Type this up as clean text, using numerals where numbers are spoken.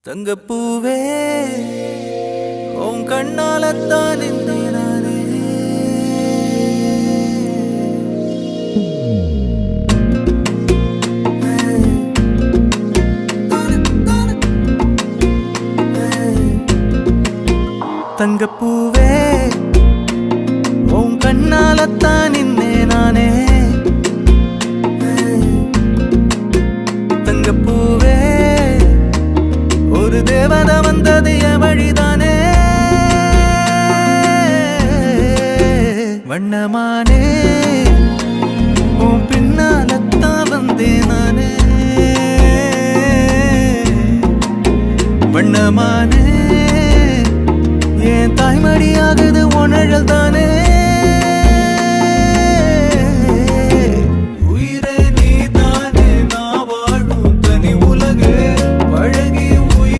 தங்கப்பூவே உன் கண்ணாலத்தான் நானே தங்கப்பூவே உன் கண்ணாலத்தான் நானே தங்கப்பூவே ஒரு தேவதை வந்தது என் வழிதானே வண்ணமானே உன் பின்னாலத்தான் வந்தேன் நானே வண்ணமானே என் தாய்மடியாகுது உணழல் தானே